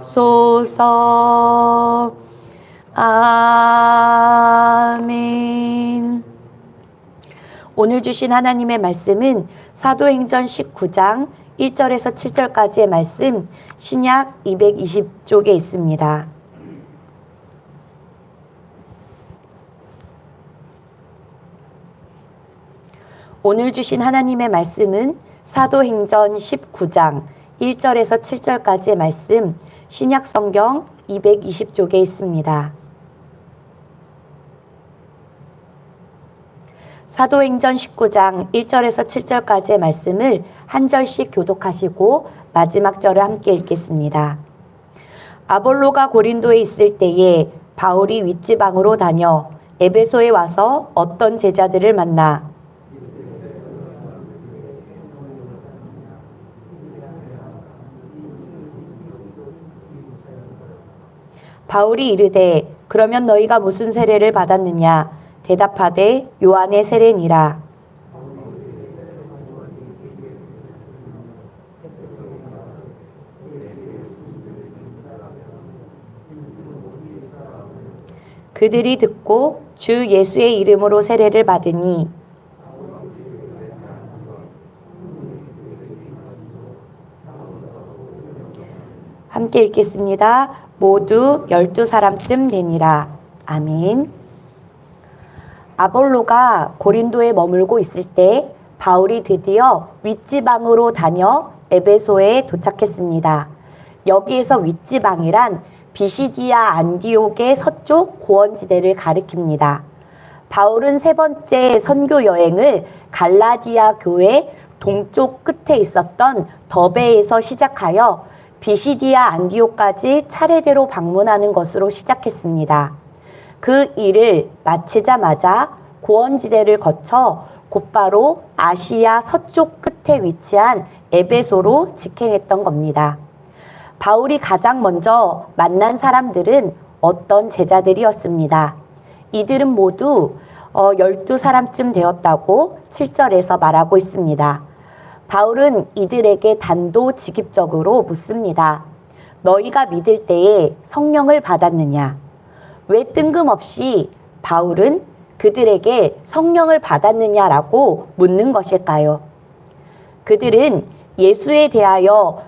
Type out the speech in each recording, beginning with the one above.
주옵소서. 아멘. 오늘 주신 하나님의 말씀은 사도행전 19장 1절에서 7절까지의 말씀, 신약 220쪽에 있습니다. 오늘 주신 하나님의 말씀은 사도행전 19장 1절에서 7절까지의 말씀, 신약 성경 220쪽에 있습니다. 사도행전 19장 1절에서 7절까지의 말씀을 한 절씩 교독하시고 마지막 절을 함께 읽겠습니다. 아볼로가 고린도에 있을 때에 바울이 윗지방으로 다녀 에베소에 와서 어떤 제자들을 만나 바울이 이르되 그러면 너희가 무슨 세례를 받았느냐? 대답하되 요한의 세례니라. 그들이 듣고 주 예수의 이름으로 세례를 받으니 함께 읽겠습니다. 모두 12사람쯤 되니라. 아멘. 아볼로가 고린도에 머물고 있을 때 바울이 드디어 윗지방으로 다녀 에베소에 도착했습니다. 여기에서 윗지방이란 비시디아 안디옥의 서쪽 고원지대를 가리킵니다. 바울은 세 번째 선교 여행을 갈라디아 교회 동쪽 끝에 있었던 더베에서 시작하여 비시디아 안디옥까지 차례대로 방문하는 것으로 시작했습니다. 그 일을 마치자마자 고원지대를 거쳐 곧바로 아시아 서쪽 끝에 위치한 에베소로 직행했던 겁니다. 바울이 가장 먼저 만난 사람들은 어떤 제자들이었습니다. 이들은 모두 12사람쯤 되었다고 7절에서 말하고 있습니다. 바울은 이들에게 단도직입적으로 묻습니다. 너희가 믿을 때에 성령을 받았느냐? 왜 뜬금없이 바울은 그들에게 성령을 받았느냐라고 묻는 것일까요? 그들은 예수에 대하여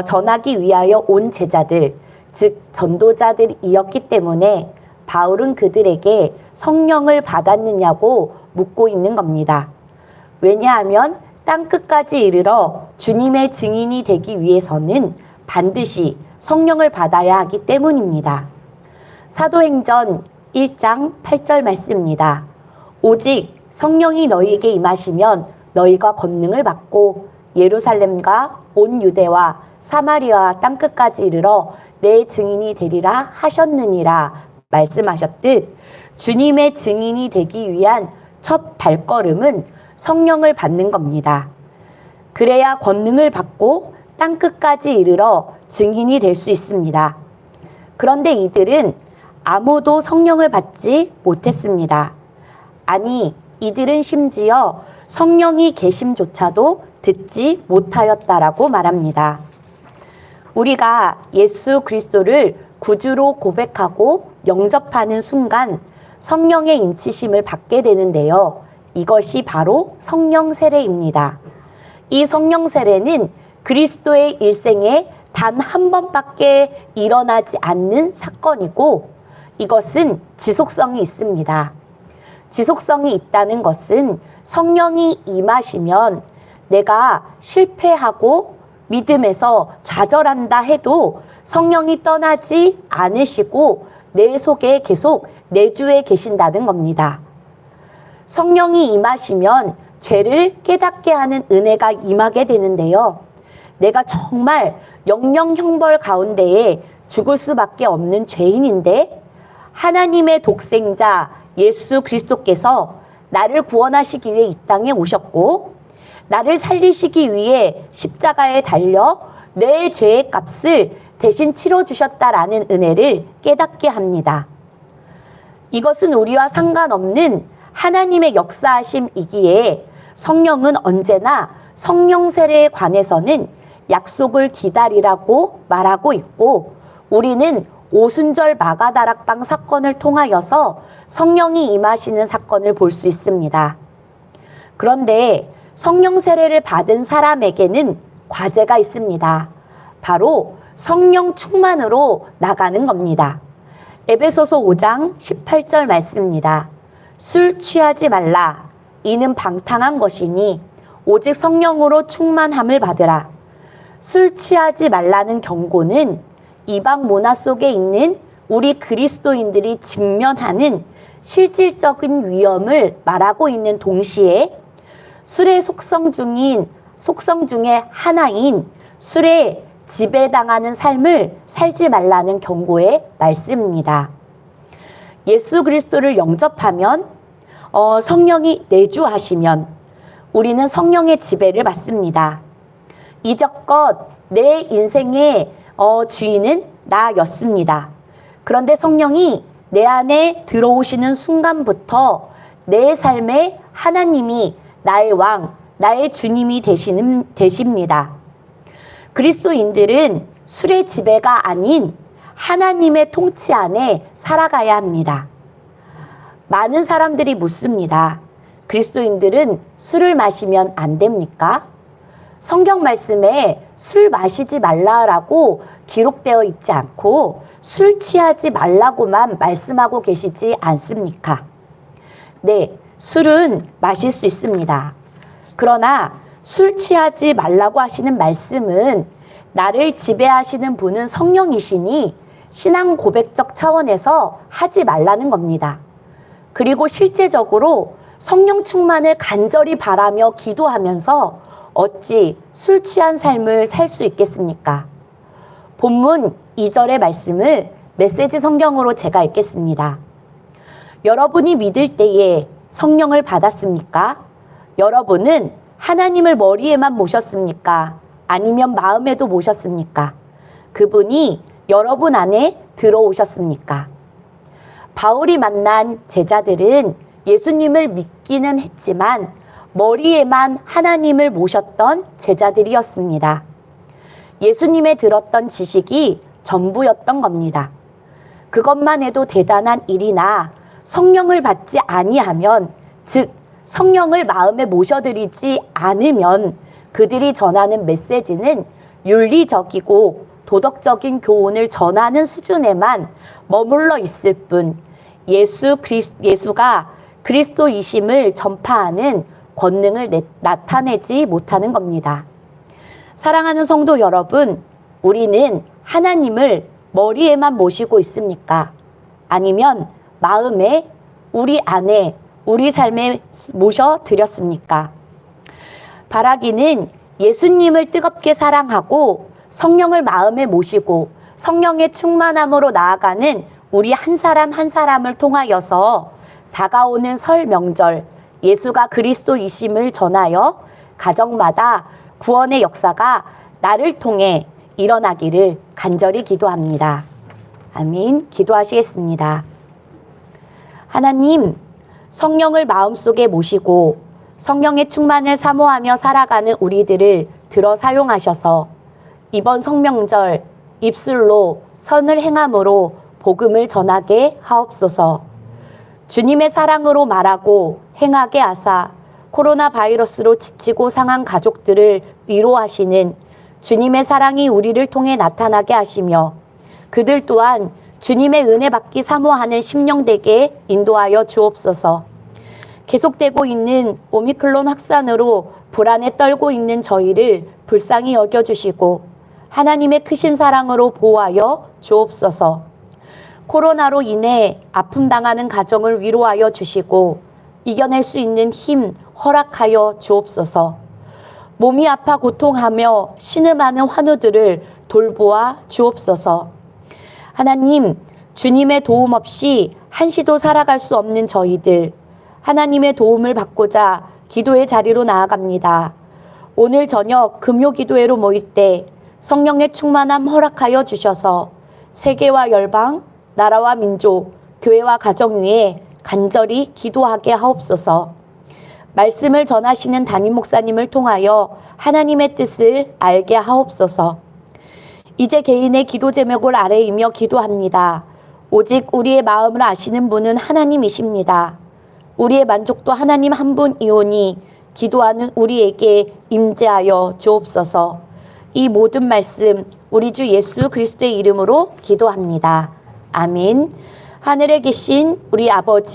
전하기 위하여 온 제자들, 즉 전도자들이었기 때문에 바울은 그들에게 성령을 받았느냐고 묻고 있는 겁니다. 왜냐하면 땅끝까지 이르러 주님의 증인이 되기 위해서는 반드시 성령을 받아야 하기 때문입니다. 사도행전 1장 8절 말씀입니다. 오직 성령이 너희에게 임하시면 너희가 권능을 받고 예루살렘과 온 유대와 사마리아 땅끝까지 이르러 내 증인이 되리라 하셨느니라 말씀하셨듯 주님의 증인이 되기 위한 첫 발걸음은 성령을 받는 겁니다. 그래야 권능을 받고 땅끝까지 이르러 증인이 될 수 있습니다. 그런데 이들은 아무도 성령을 받지 못했습니다. 아니, 이들은 심지어 성령이 계심조차도 듣지 못하였다라고 말합니다. 우리가 예수 그리스도를 구주로 고백하고 영접하는 순간 성령의 인치심을 받게 되는데요. 이것이 바로 성령 세례입니다. 이 성령 세례는 그리스도의 일생에 단 한 번밖에 일어나지 않는 사건이고 이것은 지속성이 있습니다. 지속성이 있다는 것은 성령이 임하시면 내가 실패하고 믿음에서 좌절한다 해도 성령이 떠나지 않으시고 내 속에 계속 내주해 계신다는 겁니다. 성령이 임하시면 죄를 깨닫게 하는 은혜가 임하게 되는데요. 내가 정말 영영형벌 가운데에 죽을 수밖에 없는 죄인인데 하나님의 독생자 예수 그리스도께서 나를 구원하시기 위해 이 땅에 오셨고 나를 살리시기 위해 십자가에 달려 내 죄의 값을 대신 치러주셨다라는 은혜를 깨닫게 합니다. 이것은 우리와 상관없는 하나님의 역사하심이기에 성령은 언제나 성령 세례에 관해서는 약속을 기다리라고 말하고 있고, 우리는 오순절 마가다락방 사건을 통하여서 성령이 임하시는 사건을 볼 수 있습니다. 그런데 성령 세례를 받은 사람에게는 과제가 있습니다. 바로 성령 충만으로 나가는 겁니다. 에베소서 5장 18절 말씀입니다. 술 취하지 말라. 이는 방탕한 것이니 오직 성령으로 충만함을 받으라. 술 취하지 말라는 경고는 이방 문화 속에 있는 우리 그리스도인들이 직면하는 실질적인 위험을 말하고 있는 동시에 술의 속성 중에 하나인 술에 지배당하는 삶을 살지 말라는 경고의 말씀입니다. 예수 그리스도를 영접하면 성령이 내주하시면 우리는 성령의 지배를 받습니다. 이제껏 내 인생의 주인은 나였습니다. 그런데 성령이 내 안에 들어오시는 순간부터 내 삶에 하나님이 나의 왕, 나의 주님이 되십니다. 그리스도인들은 술의 지배가 아닌 하나님의 통치 안에 살아가야 합니다. 많은 사람들이 묻습니다. 그리스도인들은 술을 마시면 안 됩니까? 성경 말씀에 술 마시지 말라라고 기록되어 있지 않고 술 취하지 말라고만 말씀하고 계시지 않습니까? 네, 술은 마실 수 있습니다. 그러나 술 취하지 말라고 하시는 말씀은 나를 지배하시는 분은 성령이시니 신앙 고백적 차원에서 하지 말라는 겁니다. 그리고 실제적으로 성령 충만을 간절히 바라며 기도하면서 어찌 술 취한 삶을 살 수 있겠습니까? 본문 2절의 말씀을 메시지 성경으로 제가 읽겠습니다. 여러분이 믿을 때에 성령을 받았습니까? 여러분은 하나님을 머리에만 모셨습니까? 아니면 마음에도 모셨습니까? 그분이 여러분 안에 들어오셨습니까? 바울이 만난 제자들은 예수님을 믿기는 했지만 머리에만 하나님을 모셨던 제자들이었습니다. 예수님의 들었던 지식이 전부였던 겁니다. 그것만 해도 대단한 일이나 성령을 받지 아니하면, 즉 성령을 마음에 모셔드리지 않으면 그들이 전하는 메시지는 윤리적이고 도덕적인 교훈을 전하는 수준에만 머물러 있을 뿐 예수가 그리스도이심을 전파하는 권능을 나타내지 못하는 겁니다. 사랑하는 성도 여러분, 우리는 하나님을 머리에만 모시고 있습니까? 아니면 마음에, 우리 안에, 우리 삶에 모셔드렸습니까? 바라기는 예수님을 뜨겁게 사랑하고 성령을 마음에 모시고 성령의 충만함으로 나아가는 우리 한 사람 한 사람을 통하여서 다가오는 설 명절, 예수가 그리스도이심을 전하여 가정마다 구원의 역사가 나를 통해 일어나기를 간절히 기도합니다. 아멘. 기도하시겠습니다. 하나님, 성령을 마음속에 모시고 성령의 충만을 사모하며 살아가는 우리들을 들어 사용하셔서 이번 성명절 입술로 선을 행함으로 복음을 전하게 하옵소서. 주님의 사랑으로 말하고 행하게 하사 코로나 바이러스로 지치고 상한 가족들을 위로하시는 주님의 사랑이 우리를 통해 나타나게 하시며 그들 또한 주님의 은혜 받기 사모하는 심령되게 인도하여 주옵소서. 계속되고 있는 오미크론 확산으로 불안에 떨고 있는 저희를 불쌍히 여겨주시고 하나님의 크신 사랑으로 보호하여 주옵소서. 코로나로 인해 아픔 당하는 가정을 위로하여 주시고 이겨낼 수 있는 힘 허락하여 주옵소서. 몸이 아파 고통하며 신음하는 환우들을 돌보아 주옵소서. 하나님, 주님의 도움 없이 한시도 살아갈 수 없는 저희들, 하나님의 도움을 받고자 기도의 자리로 나아갑니다. 오늘 저녁 금요기도회로 모일 때 성령의 충만함 허락하여 주셔서 세계와 열방, 나라와 민족, 교회와 가정 위에 간절히 기도하게 하옵소서. 말씀을 전하시는 담임 목사님을 통하여 하나님의 뜻을 알게 하옵소서. 이제 개인의 기도 제목을 아뢰이며 기도합니다. 오직 우리의 마음을 아시는 분은 하나님이십니다. 우리의 만족도 하나님 한 분이오니 기도하는 우리에게 임재하여 주옵소서. 이 모든 말씀 우리 주 예수 그리스도의 이름으로 기도합니다. 아멘. 하늘에 계신 우리 아버지